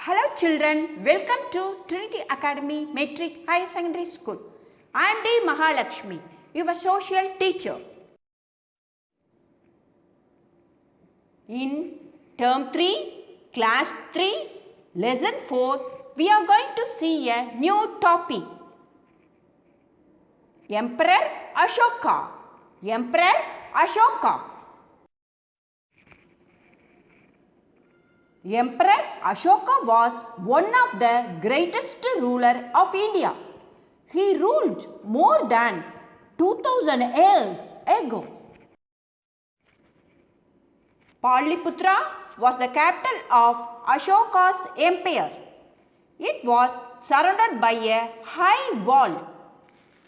Hello children, welcome to Trinity Academy Metric Higher Secondary School. I am D. Mahalakshmi, your social teacher. In Term 3, Class 3, Lesson 4, we are going to see a new topic. Emperor Ashoka. Emperor Ashoka. Emperor Ashoka was one of the greatest ruler of India. He ruled more than 2000 years ago. Pataliputra was the capital of Ashoka's empire. It was surrounded by a high wall.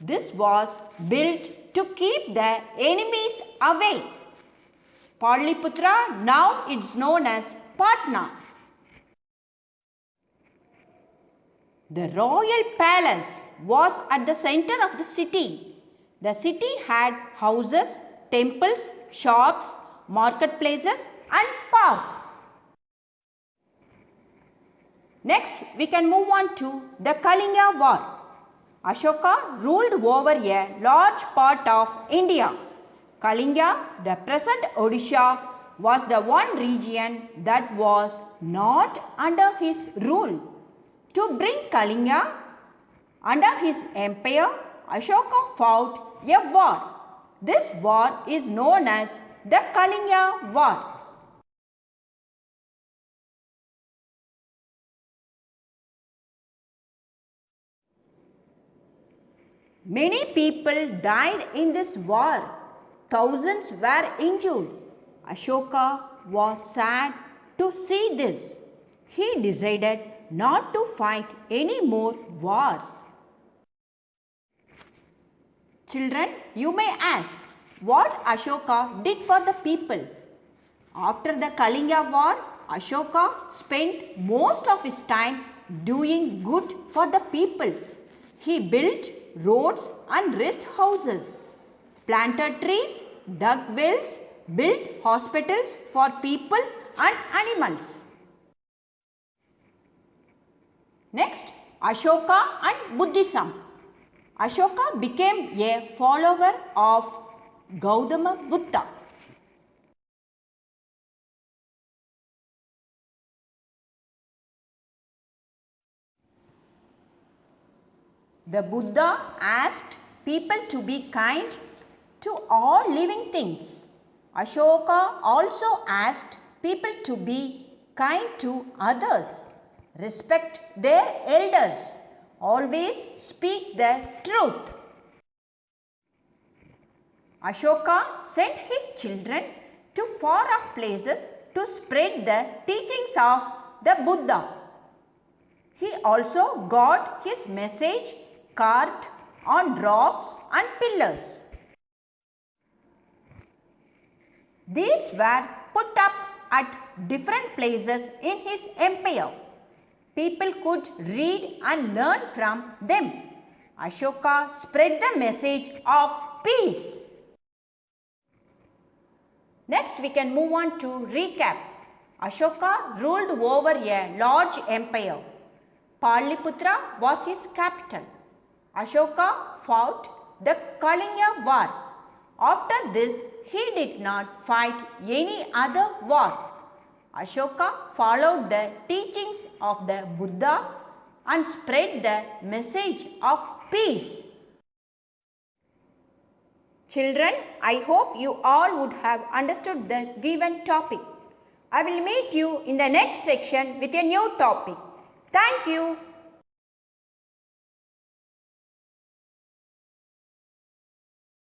This was built to keep the enemies away. Pataliputra now is known as Patna. The royal palace was at the center of the city. The city had houses, temples, shops, marketplaces and parks. Next, we can move on to the Kalinga War. Ashoka ruled over a large part of India. Kalinga, the present Odisha, was the one region that was not under his rule. To bring Kalinga under his empire, Ashoka fought a war. This war is known as the Kalinga War. Many people died in this war. Thousands were injured. Ashoka was sad to see this. He decided not to fight any more wars. Children, you may ask, what Ashoka did for the people? After the Kalinga War, Ashoka spent most of his time doing good for the people. He built roads and rest houses, planted trees, dug wells, built hospitals for people and animals. Next, Ashoka and Buddhism. Ashoka became a follower of Gautama Buddha. The Buddha asked people to be kind to all living things. Ashoka also asked people to be kind to others, respect their elders, always speak the truth. Ashoka sent his children to far-off places to spread the teachings of the Buddha. He also got his message carved on rocks and pillars. These were put up at different places in his empire. People could read and learn from them. Ashoka spread the message of peace. Next, we can move on to recap. Ashoka ruled over a large empire. Pataliputra was his capital. Ashoka fought the Kalinga War. After this, he did not fight any other war. Ashoka followed the teachings of the Buddha and spread the message of peace. Children, I hope you all would have understood the given topic. I will meet you in the next section with a new topic. Thank you.